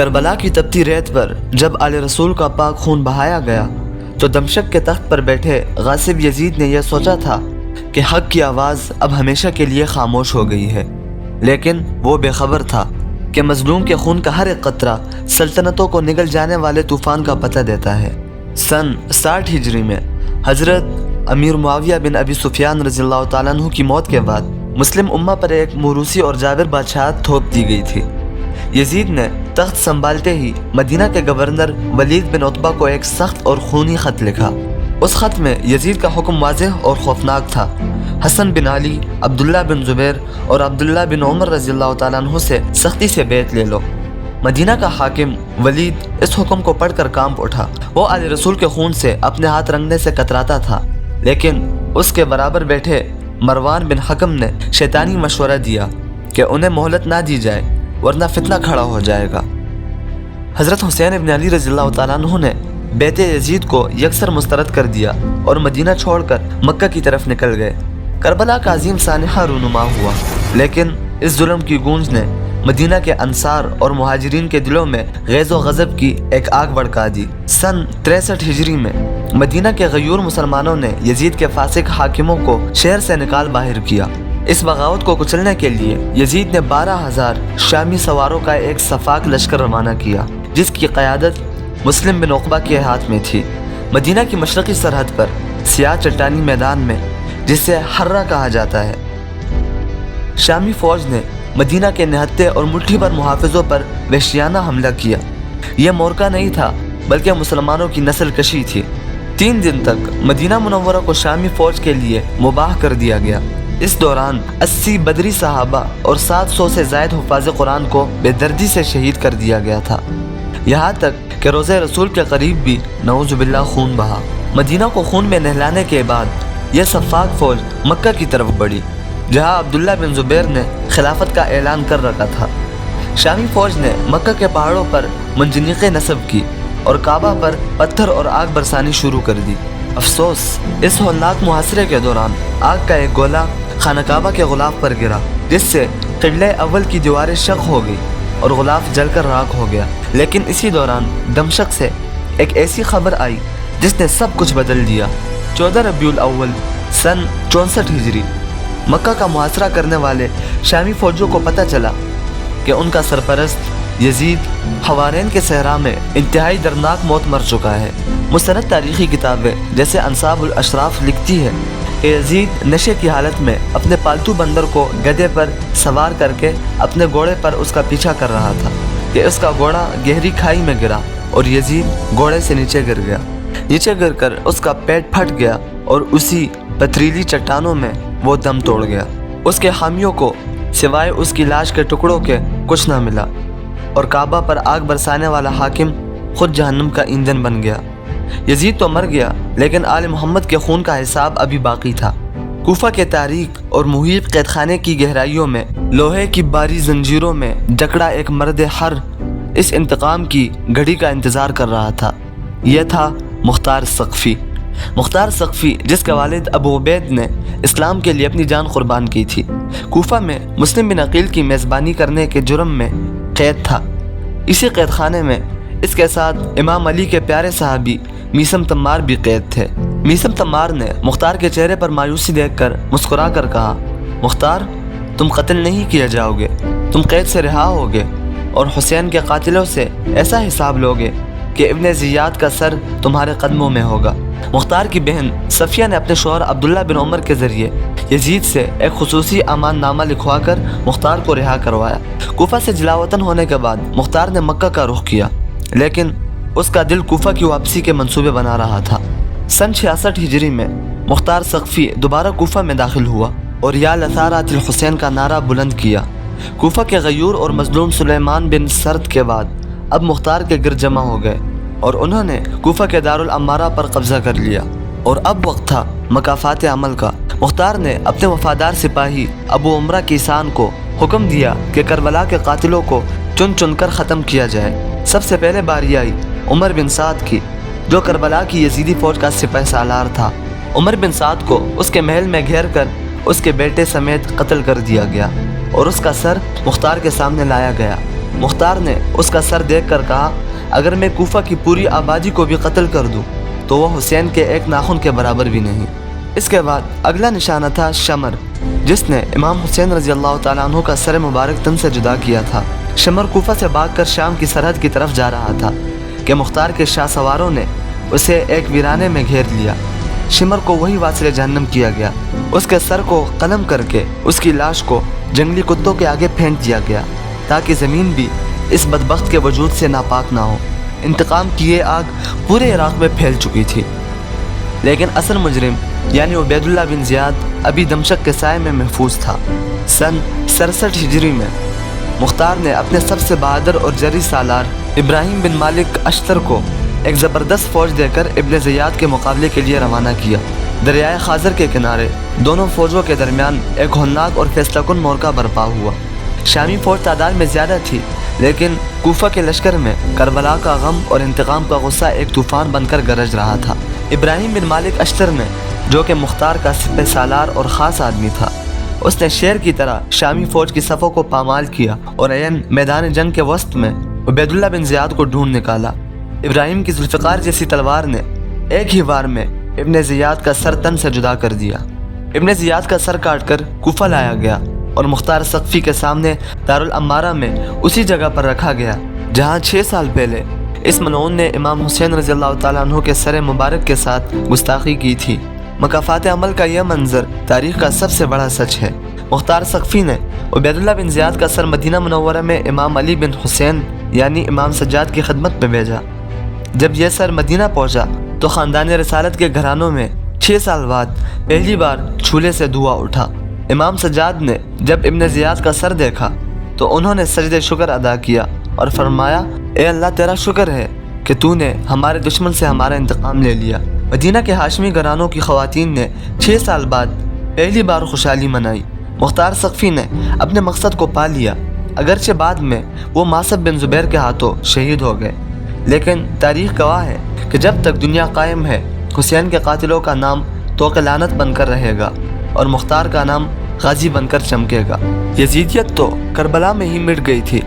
کربلا کی تپتی ریت پر جب آل رسول کا پاک خون بہایا گیا تو دمشق کے تخت پر بیٹھے غاصب یزید نے یہ سوچا تھا کہ حق کی آواز اب ہمیشہ کے لیے خاموش ہو گئی ہے، لیکن وہ بے خبر تھا کہ مظلوم کے خون کا ہر ایک قطرہ سلطنتوں کو نگل جانے والے طوفان کا پتہ دیتا ہے۔ سن 60 ہجری میں حضرت امیر معاویہ بن ابی سفیان رضی اللہ تعالیٰ عنہ کی موت کے بعد مسلم امہ پر ایک موروثی اور جابر بادشاہت تھوپ دی گئی تھی۔ یزید نے تخت سنبھالتے ہی مدینہ کے گورنر ولید بن عتبہ کو ایک سخت اور خونی خط لکھا۔ اس خط میں یزید کا حکم واضح اور خوفناک تھا۔ حسن بن علی، عبداللہ بن زبیر اور عبداللہ بن عمر رضی اللہ تعالیٰ عنہ سے سختی سے بیعت لے لو۔ مدینہ کا حاکم ولید اس حکم کو پڑھ کر کانپ اٹھا۔ وہ آل رسول کے خون سے اپنے ہاتھ رنگنے سے کتراتا تھا، لیکن اس کے برابر بیٹھے مروان بن حکم نے شیطانی مشورہ دیا کہ انہیں مہلت نہ دی جائے ورنہ فتنہ کھڑا ہو جائے گا۔ حضرت حسین بن علی رضی اللہ تعالیٰ عنہ نے بیعت یزید کو یکسر مسترد کر دیا اور مدینہ چھوڑ کر مکہ کی طرف نکل گئے۔ کربلا کا عظیم سانحہ رونما ہوا، لیکن اس ظلم کی گونج نے مدینہ کے انصار اور مہاجرین کے دلوں میں غیظ و غضب کی ایک آگ بھڑکا دی۔ سن 63 ہجری میں مدینہ کے غیور مسلمانوں نے یزید کے فاسق حاکموں کو شہر سے نکال باہر کیا۔ اس بغاوت کو کچلنے کے لیے یزید نے 12,000 شامی سواروں کا ایک صفاک لشکر روانہ کیا، جس کی قیادت مسلم بن عقبہ کے ہاتھ میں تھی۔ مدینہ کی مشرقی سرحد پر سیاہ چٹانی میدان میں، جسے حرہ کہا جاتا ہے، شامی فوج نے مدینہ کے نہتے اور مٹھی بھر محافظوں پر وحشیانہ حملہ کیا۔ یہ مورکہ نہیں تھا بلکہ مسلمانوں کی نسل کشی تھی۔ 3 دن تک مدینہ منورہ کو شامی فوج کے لیے مباح کر دیا گیا۔ اس دوران 80 بدری صحابہ اور 700 سے زائد حفاظ قرآن کو بے دردی سے شہید کر دیا گیا تھا، یہاں تک کہ روضہ رسول کے قریب بھی نعوذ باللہ خون بہا۔ مدینہ کو خون میں نہلانے کے بعد یہ صفاق فوج مکہ کی طرف بڑھی، جہاں عبداللہ بن زبیر نے خلافت کا اعلان کر رکھا تھا۔ شامی فوج نے مکہ کے پہاڑوں پر منجنیقیں نصب کی اور کعبہ پر پتھر اور آگ برسانی شروع کر دی۔ افسوس، اس ہولناک محاصرے کے دوران آگ کا ایک گولہ خانہ کعبہ کے غلاف پر گرا، جس سے قبلہ اول کی دیواریں شق ہو گئی اور غلاف جل کر راکھ ہو گیا۔ لیکن اسی دوران دمشق سے ایک ایسی خبر آئی جس نے سب کچھ بدل دیا۔ 14 ربیع الاول سن 64 ہجری مکہ کا محاصرہ کرنے والے شامی فوجوں کو پتہ چلا کہ ان کا سرپرست یزید حوارین کے صحرا میں انتہائی دردناک موت مر چکا ہے۔ مستند تاریخی کتابیں جیسے انصاب الاشراف لکھتی ہے کہ یزید نشے کی حالت میں اپنے پالتو بندر کو گدھے پر سوار کر کے اپنے گھوڑے پر اس کا پیچھا کر رہا تھا کہ اس کا گھوڑا گہری کھائی میں گرا اور یزید گھوڑے سے نیچے گر گیا۔ نیچے گر کر اس کا پیٹ پھٹ گیا اور اسی پتھریلی چٹانوں میں وہ دم توڑ گیا۔ اس کے حامیوں کو سوائے اس کی لاش کے ٹکڑوں کے کچھ نہ ملا اور کعبہ پر آگ برسانے والا حاکم خود جہنم کا ایندھن بن گیا۔ یزید تو مر گیا، لیکن آل محمد کے خون کا حساب ابھی باقی تھا۔ کوفہ کے تاریک اور محیط قید خانے کی گہرائیوں میں لوہے کی باری زنجیروں میں جکڑا ایک مرد حر اس انتقام کی گھڑی کا انتظار کر رہا تھا۔ یہ تھا مختار ثقفی۔ مختار ثقفی، جس کے والد ابو عبید نے اسلام کے لیے اپنی جان قربان کی تھی، کوفہ میں مسلم بن عقیل کی میزبانی کرنے کے جرم میں قید تھا۔ اسی قید خانے میں اس کے ساتھ امام علی کے پیارے صحابی میثم تمار بھی قید تھے۔ میثم تمار نے مختار کے چہرے پر مایوسی دیکھ کر مسکرا کر کہا، مختار، تم قتل نہیں کیے جاؤ گے، تم قید سے رہا ہوگے اور حسین کے قاتلوں سے ایسا حساب لوگے کہ ابن زیاد کا سر تمہارے قدموں میں ہوگا۔ مختار کی بہن صفیہ نے اپنے شوہر عبداللہ بن عمر کے ذریعے یزید سے ایک خصوصی امان نامہ لکھوا کر مختار کو رہا کروایا۔ کوفہ سے جلاوطن ہونے کے بعد مختار نے مکہ کا رخ کیا، لیکن اس کا دل کوفہ کی واپسی کے منصوبے بنا رہا تھا۔ سن 66 ہجری میں مختار ثقفی دوبارہ کوفہ میں داخل ہوا اور یا لثارات الحسین کا نعرہ بلند کیا۔ کوفہ کے غیور اور مظلوم سلیمان بن سرد کے بعد اب مختار کے گرد جمع ہو گئے اور انہوں نے کوفہ کے دارالامارہ پر قبضہ کر لیا، اور اب وقت تھا مکافات عمل کا۔ مختار نے اپنے وفادار سپاہی ابو عمرہ کیسان کو حکم دیا کہ کربلا کے قاتلوں کو چن چن کر ختم کیا جائے۔ سب سے پہلے باری آئی عمر بن سعد کی، جو کربلا کی یزیدی فوج کا سپہ سالار تھا۔ عمر بن سعد کو اس کے محل میں گھیر کر اس کے بیٹے سمیت قتل کر دیا گیا اور اس کا سر مختار کے سامنے لایا گیا۔ مختار نے اس کا سر دیکھ کر کہا اگر میں کوفہ کی پوری آبادی کو بھی قتل کر دوں تو وہ حسین کے ایک ناخن کے برابر بھی نہیں۔ اس کے بعد اگلا نشانہ تھا شمر، جس نے امام حسین رضی اللہ تعالیٰ عنہ کا سر مبارک تن سے جدا کیا تھا۔ شمر کوفہ سے بھاگ کر شام کی سرحد کی طرف جا رہا تھا کہ مختار کے شاہ سواروں نے اسے ایک ویرانے میں گھیر لیا۔ شمر کو وہی واصل جہنم کیا گیا۔ اس کے سر کو قلم کر کے اس کی لاش کو جنگلی کتوں کے آگے پھینک دیا گیا تاکہ زمین بھی اس بدبخت کے وجود سے ناپاک نہ ہو۔ انتقام کی یہ آگ پورے عراق میں پھیل چکی تھی، لیکن اصل مجرم یعنی عبید اللہ بن زیاد ابھی دمشق کے سائے میں محفوظ تھا۔ سن 67 ہجری میں مختار نے اپنے سب سے بہادر اور جری سالار ابراہیم بن مالک اشتر کو ایک زبردست فوج دے کر ابن زیاد کے مقابلے کے لیے روانہ کیا۔ دریائے خاصر کے کنارے دونوں فوجوں کے درمیان ایک ہولناک اور فیصلہ کن معرکہ برپا ہوا۔ شامی فوج تعداد میں زیادہ تھی، لیکن کوفہ کے لشکر میں کربلا کا غم اور انتقام کا غصہ ایک طوفان بن کر گرج رہا تھا۔ ابراہیم بن مالک اشتر نے، جو کہ مختار کا سپہ سالار اور خاص آدمی تھا، اس نے شیر کی طرح شامی فوج کی صفوں کو پامال کیا اور عین میدان جنگ کے وسط میں عبید اللہ بن زیاد کو ڈھونڈ نکالا۔ ابراہیم کی ذوالفقار جیسی تلوار نے ایک ہی وار میں ابن زیاد کا سر تن سے جدا کر دیا۔ ابن زیاد کا سر کاٹ کر کوفہ لایا گیا اور مختار ثقفی کے سامنے دارالامارہ میں اسی جگہ پر رکھا گیا جہاں 6 سال پہلے اس ملعون نے امام حسین رضی اللہ تعالیٰ عنہ کے سر مبارک کے ساتھ گستاخی کی تھی۔ مکافات عمل کا یہ منظر تاریخ کا سب سے بڑا سچ ہے۔ مختار ثقفی نے عبید اللہ بن زیاد کا سر مدینہ منورہ میں امام علی بن حسین یعنی امام سجاد کی خدمت میں بھیجا۔ جب یہ سر مدینہ پہنچا تو خاندان رسالت کے گھرانوں میں 6 سال بعد پہلی بار چولہے سے دھواں اٹھا۔ امام سجاد نے جب ابن زیاد کا سر دیکھا تو انہوں نے سجدہ شکر ادا کیا اور فرمایا اے اللہ تیرا شکر ہے کہ تو نے ہمارے دشمن سے ہمارا انتقام لے لیا۔ مدینہ کے ہاشمی گھرانوں کی خواتین نے 6 سال بعد پہلی بار خوشحالی منائی۔ مختار ثقفی نے اپنے مقصد کو پا لیا، اگرچہ بعد میں وہ ماسب بن زبیر کے ہاتھوں شہید ہو گئے، لیکن تاریخ گواہ ہے کہ جب تک دنیا قائم ہے حسین کے قاتلوں کا نام طوق لعنت بن کر رہے گا اور مختار کا نام غازی بن کر چمکے گا۔ یزیدیت تو کربلا میں ہی مٹ گئی تھی،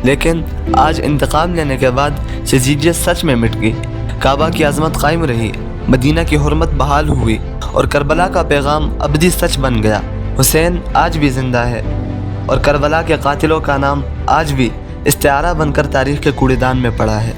لیکن آج انتقام لینے کے بعد یزیدیت سچ میں مٹ گئی۔ کعبہ کی عظمت قائم رہی، مدینہ کی حرمت بحال ہوئی اور کربلا کا پیغام ابدی سچ بن گیا۔ حسین آج بھی زندہ ہے اور کربلا کے قاتلوں کا نام آج بھی استعارہ بن کر تاریخ کے کوڑے دان میں پڑا ہے۔